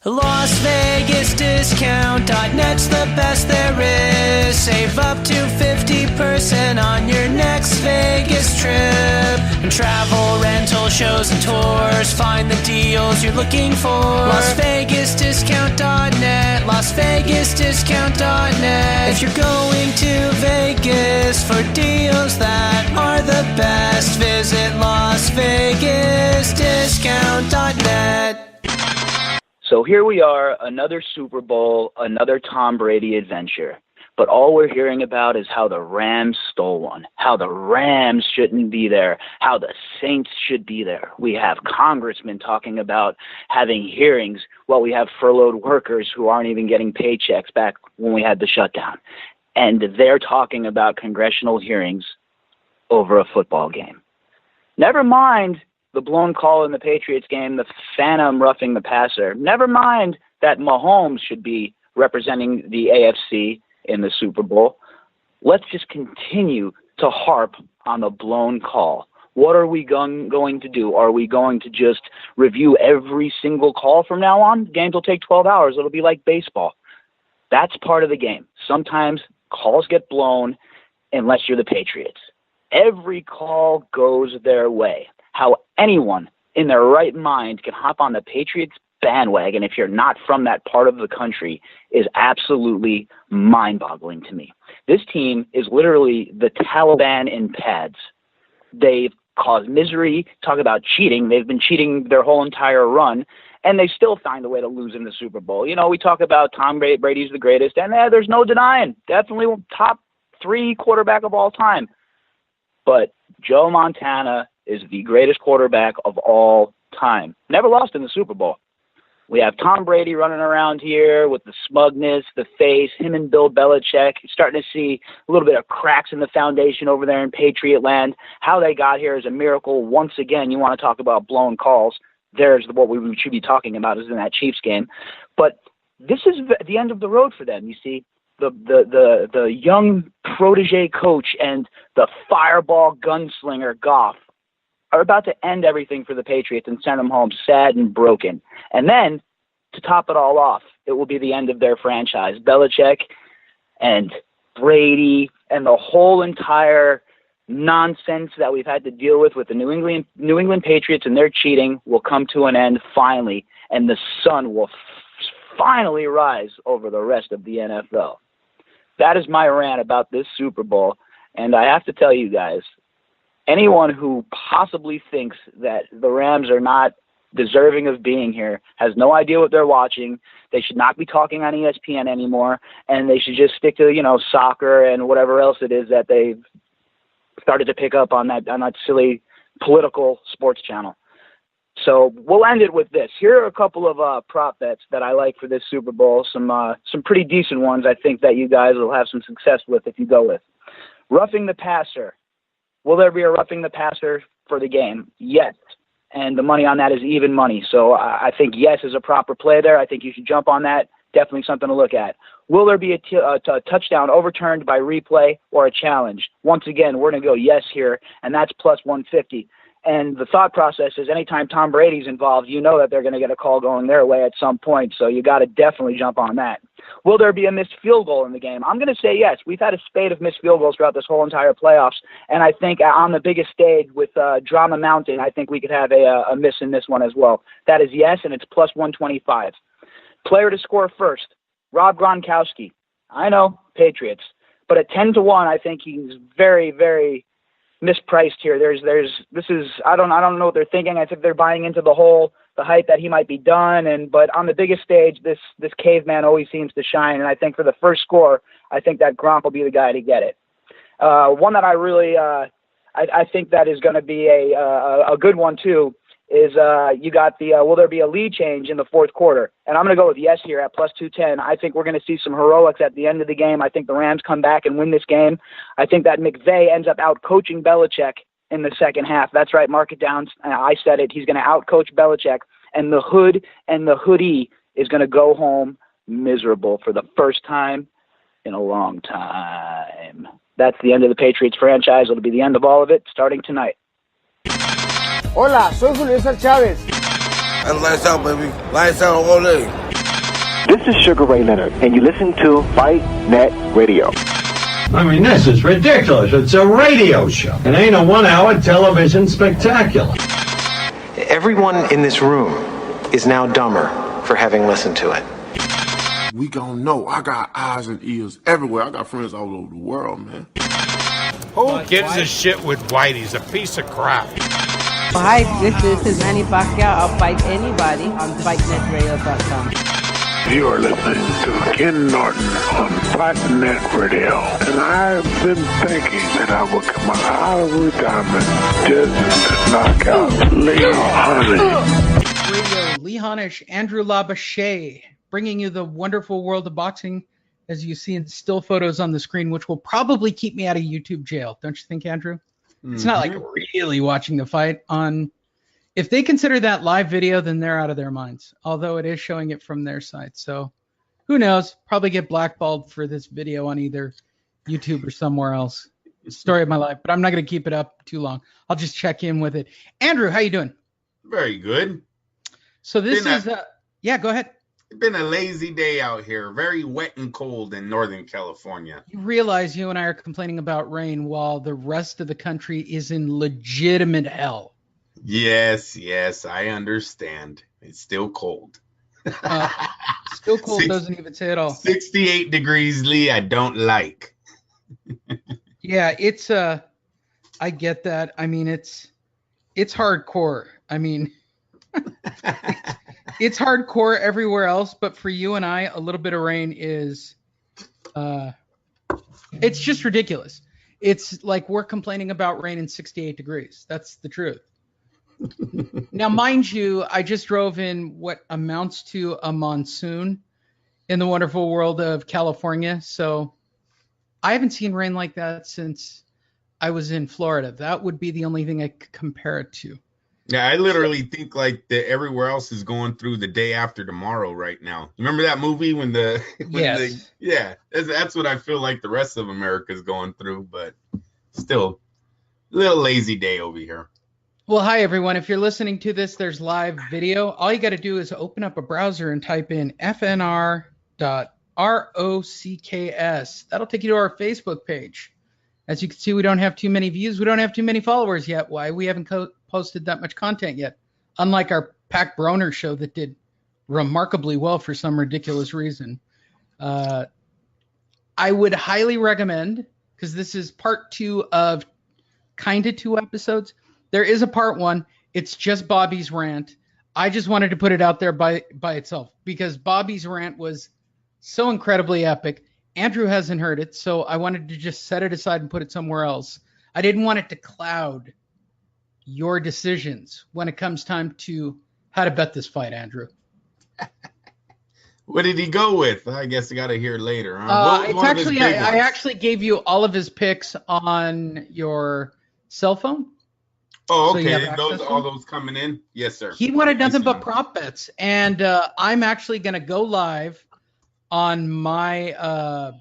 Las Vegas Discount.net's the best there is. Save up to 50% on your next Vegas trip. And travel, rental, shows, and tours. Find the deals you're looking for. Las Vegas Discount.net. Las Vegas Discount.net. If you're going to Vegas for deals that are the best, visit Las Vegas Discount.net. So here we are, another Super Bowl, another Tom Brady adventure. But all we're hearing about is how the Rams stole one, how the Rams shouldn't be there, how the Saints should be there. We have congressmen talking about having hearings while we have furloughed workers who aren't even getting paychecks back when we had the shutdown. And they're talking about congressional hearings over a football game. Never mind the blown call in the Patriots game, the phantom roughing the passer. Never mind that Mahomes should be representing the AFC in the Super Bowl. Let's just continue to harp on the blown call. What are we going to do? Are we going to just review every single call from now on? Games will take 12 hours. It'll be like baseball. That's part of the game. Sometimes calls get blown unless you're the Patriots. Every call goes their way. How anyone in their right mind can hop on the Patriots bandwagon if you're not from that part of the country is absolutely mind-boggling to me. This team is literally the Taliban in pads. They've caused misery. Talk about cheating. They've been cheating their whole entire run, and they still find a way to lose in the Super Bowl. You know, we talk about Tom Brady's the greatest, and there's no denying. Definitely top 3 quarterback of all time. But Joe Montana is the greatest quarterback of all time. Never lost in the Super Bowl. We have Tom Brady running around here with the smugness, the face, him and Bill Belichick. You're starting to see a little bit of cracks in the foundation over there in Patriot land. How they got here is a miracle. Once again, you want to talk about blown calls. There's what we should be talking about is in that Chiefs game. But this is the end of the road for them, you see. The young protege coach and the fireball gunslinger Goff are about to end everything for the Patriots and send them home sad and broken. And then, to top it all off, it will be the end of their franchise. Belichick and Brady and the whole entire nonsense that we've had to deal with the New England Patriots and their cheating will come to an end finally, and the sun will finally rise over the rest of the NFL. That is my rant about this Super Bowl, and I have to tell you guys, anyone who possibly thinks that the Rams are not deserving of being here has no idea what they're watching. They should not be talking on ESPN anymore, and they should just stick to, soccer and whatever else it is that they've started to pick up on that silly political sports channel. So we'll end it with this. Here are a couple of prop bets that I like for this Super Bowl, some pretty decent ones I think that you guys will have some success with if you go with. Roughing the passer. Will there be a roughing the passer for the game? Yes. And the money on that is even money. So I think yes is a proper play there. I think you should jump on that. Definitely something to look at. Will there be a touchdown overturned by replay or a challenge? Once again, we're going to go yes here, and that's plus 150. And the thought process is anytime Tom Brady's involved, you know that they're going to get a call going their way at some point, so you got to definitely jump on that. Will there be a missed field goal in the game? I'm going to say yes. We've had a spate of missed field goals throughout this whole entire playoffs, and I think on the biggest stage with drama mounting, I think we could have a miss in this one as well. That is yes, and it's plus 125. Player to score first, Rob Gronkowski. I know, Patriots. But at 10-1, I think he's very, very mispriced here. I don't know what they're thinking. I think they're buying into the hype that he might be done. But on the biggest stage, this caveman always seems to shine. And I think for the first score, I think that Gronk will be the guy to get it. One that I really, I think that is going to be a good one too. Is you got the will there be a lead change in the fourth quarter? And I'm going to go with yes here at plus 210. I think we're going to see some heroics at the end of the game. I think the Rams come back and win this game. I think that McVay ends up out-coaching Belichick in the second half. That's right, mark it down. I said it. He's going to out-coach Belichick, and the hood and the hoodie is going to go home miserable for the first time in a long time. That's the end of the Patriots franchise. It'll be the end of all of it starting tonight. Hola, soy Julio César Chávez. And lights out, baby. Lights out all day. This is Sugar Ray Leonard, and you listen to Fight Net Radio. I mean, this is ridiculous. It's a radio show. It ain't a one-hour television spectacular. Everyone in this room is now dumber for having listened to it. We gon' know. I got eyes and ears everywhere. I got friends all over the world, man. Who gives a shit with White? He's a piece of crap. Hi, this is Manny Pacquiao. I'll fight anybody on FightNetRadio.com. You are listening to Ken Norton on Fight Net Radio. And I've been thinking that I would come out of retirement just to knock out Lee Harnish. Radio, Lee Harnish, Andrew Labachie, bringing you the wonderful world of boxing, as you see in still photos on the screen, which will probably keep me out of YouTube jail. Don't you think, Andrew? It's not like really watching the fight on. If they consider that live video, then they're out of their minds, although it is showing it from their side. So who knows? Probably get blackballed for this video on either YouTube or somewhere else. Story of my life, but I'm not going to keep it up too long. I'll just check in with it. Andrew, how you doing? Very good. So this is yeah, go ahead. It's been a lazy day out here. Very wet and cold in Northern California. You realize you and I are complaining about rain while the rest of the country is in legitimate hell. Yes, I understand. It's still cold. Still cold doesn't even say it all. 68 degrees, Lee, I don't like. Yeah, it's I get that. I mean, it's hardcore. I mean, it's hardcore everywhere else, but for you and I, a little bit of rain is it's just ridiculous. It's like we're complaining about rain in 68 degrees. That's the truth. Now, mind you, I just drove in what amounts to a monsoon in the wonderful world of California. So I haven't seen rain like that since I was in Florida. That would be the only thing I could compare it to. Yeah, I literally think like everywhere else is going through the day after tomorrow right now. Remember that movie when yes. That's what I feel like the rest of America is going through, but still a little lazy day over here. Well, hi, everyone. If you're listening to this, there's live video. All you got to do is open up a browser and type in FNR.ROCKS. That'll take you to our Facebook page. As you can see, we don't have too many views. We don't have too many followers yet. Why? We haven't posted that much content yet. Unlike our Pac Broner show that did remarkably well for some ridiculous reason. I would highly recommend, because this is part 2 of kind of 2 episodes. There is a part 1. It's just Bobby's rant. I just wanted to put it out there by itself because Bobby's rant was so incredibly epic. Andrew hasn't heard it, so I wanted to just set it aside and put it somewhere else. I didn't want it to cloud your decisions when it comes time to how to bet this fight, Andrew. What did he go with? I guess I got to hear later. It's actually I actually gave you all of his picks on your cell phone. Oh, okay. So all those coming in? Yes, sir. He wanted nothing but prop bets. And I'm actually going to go live on my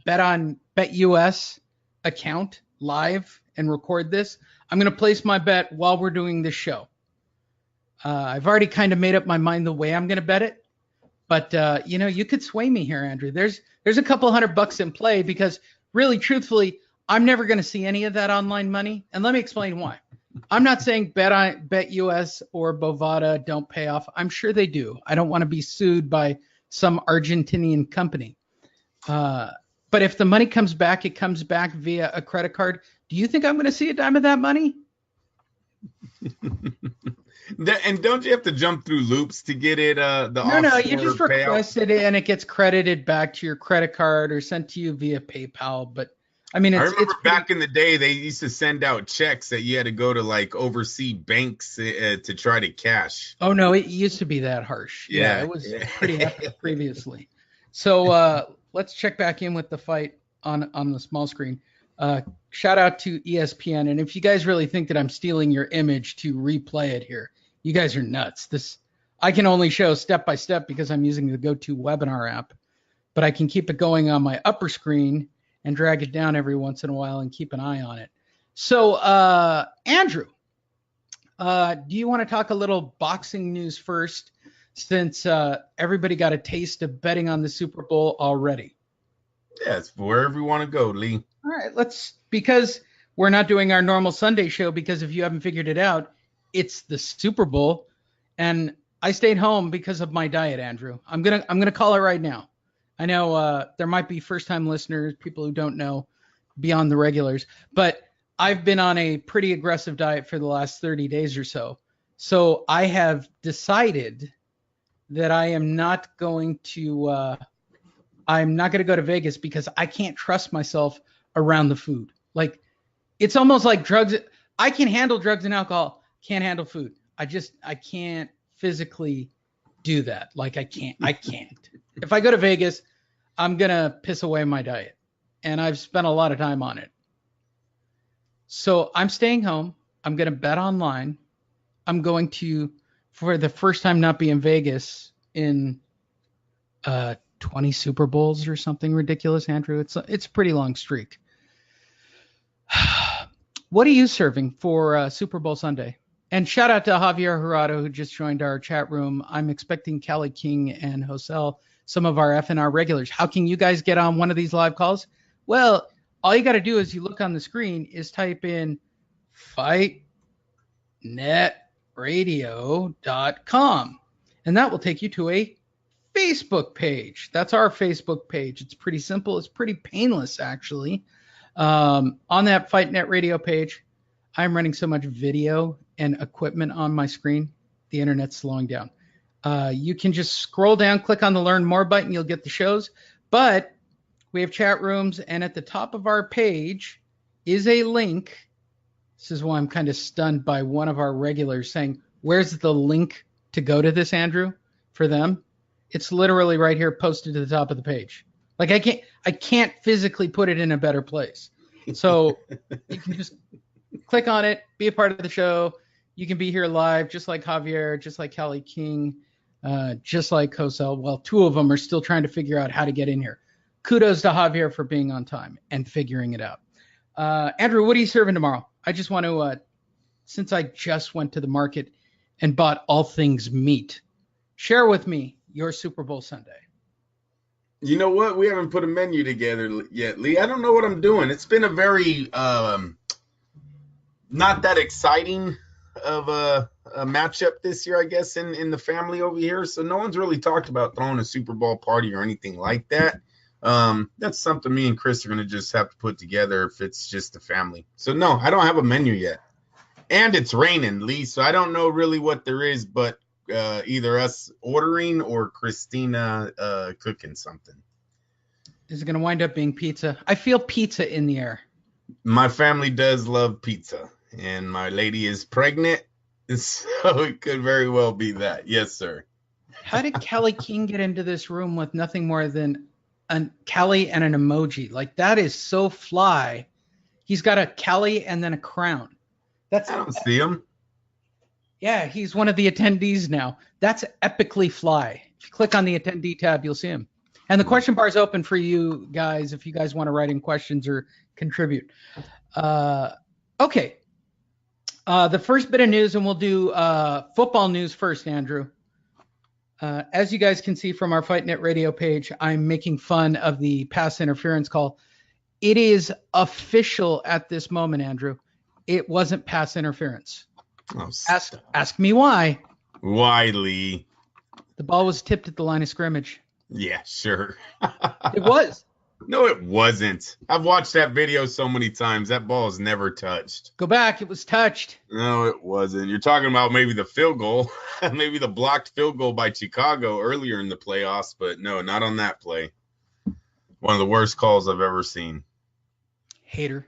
BetUS account live and record this. I'm going to place my bet while we're doing this show. I've already kind of made up my mind the way I'm going to bet it. But, you could sway me here, Andrew. There's a couple $100 in play because really, truthfully, I'm never going to see any of that online money. And let me explain why. I'm not saying BetUS or Bovada don't pay off. I'm sure they do. I don't want to be sued by some Argentinian company. But if the money comes back, it comes back via a credit card. Do you think I'm going to see a dime of that money? And don't you have to jump through loops to get it? No, you just request it and it gets credited back to your credit card or sent to you via PayPal. But I mean, I remember back in the day, they used to send out checks that you had to go to like overseas banks to try to cash. Oh, no, it used to be that harsh. Yeah, it was pretty epic previously. So let's check back in with the fight on the small screen. Shout out to ESPN. And if you guys really think that I'm stealing your image to replay it here, you guys are nuts. I can only show step by step because I'm using the GoToWebinar app, but I can keep it going on my upper screen and drag it down every once in a while and keep an eye on it. So, Andrew, do you want to talk a little boxing news first? since everybody got a taste of betting on the Super Bowl already. Yeah, it's wherever you want to go, Lee. All right, because we're not doing our normal Sunday show, because if you haven't figured it out, it's the Super Bowl, and I stayed home because of my diet, Andrew. I'm gonna call it right now. I know there might be first-time listeners, people who don't know beyond the regulars, but I've been on a pretty aggressive diet for the last 30 days or so. So I have decided that I am not going to go to Vegas because I can't trust myself around the food. Like, it's almost like drugs. I can handle drugs and alcohol, can't handle food. I can't physically do that. Like, I can't. If I go to Vegas, I'm going to piss away my diet. And I've spent a lot of time on it. So I'm staying home. I'm going to bet online. I'm going to, for the first time, not be in Vegas in 20 Super Bowls or something ridiculous, Andrew. It's a pretty long streak. What are you serving for Super Bowl Sunday? And shout out to Javier Jurado, who just joined our chat room. I'm expecting Kelly King and Josel, some of our FNR regulars. How can you guys get on one of these live calls? Well, all you got to do is you look on the screen is type in fightnetradio.com, and that will take you to a Facebook page. That's our Facebook page. It's pretty simple. It's pretty painless, actually. On that Fight Net Radio page, I'm running so much video and equipment on my screen, the internet's slowing down. You can just scroll down, click on the Learn More button, you'll get the shows. But we have chat rooms, and at the top of our page is a link. This is why I'm kind of stunned by one of our regulars saying, where's the link to go to this, Andrew, for them? It's literally right here posted to the top of the page. Like, I can't physically put it in a better place. So you can just click on it, be a part of the show. You can be here live, just like Javier, just like Kelly King, just like Cosell. Well, two of them are still trying to figure out how to get in here. Kudos to Javier for being on time and figuring it out. Andrew, what are you serving tomorrow? I just want to, since I just went to the market and bought all things meat, share with me your Super Bowl Sunday. You know what? We haven't put a menu together yet, Lee. I don't know what I'm doing. It's been a very not that exciting of a matchup this year, I guess, in the family over here. So no one's really talked about throwing a Super Bowl party or anything like that. That's something me and Chris are going to just have to put together if it's just the family. So no, I don't have a menu yet. And it's raining, Lee, so I don't know really what there is, but either us ordering or Christina cooking something. Is it going to wind up being pizza? I feel pizza in the air. My family does love pizza, and my lady is pregnant, so it could very well be that. Yes, sir. How did Kelly King get into this room with nothing more than a Kelly and an emoji? Like, that is so fly. He's got a Kelly and then a crown. I don't see him. Yeah, he's one of the attendees now. That's epically fly. If you click on the attendee tab, you'll see him. And the question bar is open for you guys if you guys want to write in questions or contribute. Okay. The first bit of news, and we'll do football news first, Andrew. As you guys can see from our FightNet radio page, I'm making fun of the pass interference call. It is official at this moment, Andrew. It wasn't pass interference. Oh, ask me why. Why, Lee? The ball was tipped at the line of scrimmage. Yeah, sure. It was. No, it wasn't. I've watched that video so many times. That ball is never touched. Go back. It was touched. No, it wasn't. You're talking about maybe the field goal, maybe the blocked field goal by Chicago earlier in the playoffs, but no, not on that play. One of the worst calls I've ever seen. Hater.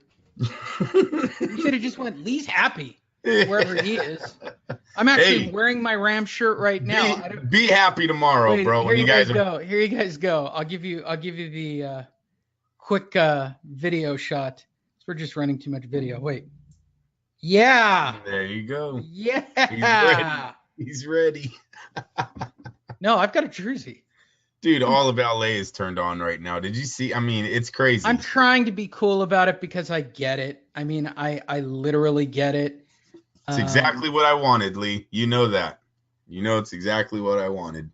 You should have just went, Lee's happy wherever he is. I'm actually wearing my Rams shirt right now. Be happy tomorrow, bro. Here you guys go. I'll give you the quick video shot. We're just running too much video. Wait. Yeah. There you go. Yeah. He's ready. No, I've got a jersey. Dude, all of LA is turned on right now. Did you see? I mean, it's crazy. I'm trying to be cool about it because I get it. I mean, I literally get it. It's exactly what I wanted, Lee. You know that. You know, it's exactly what I wanted.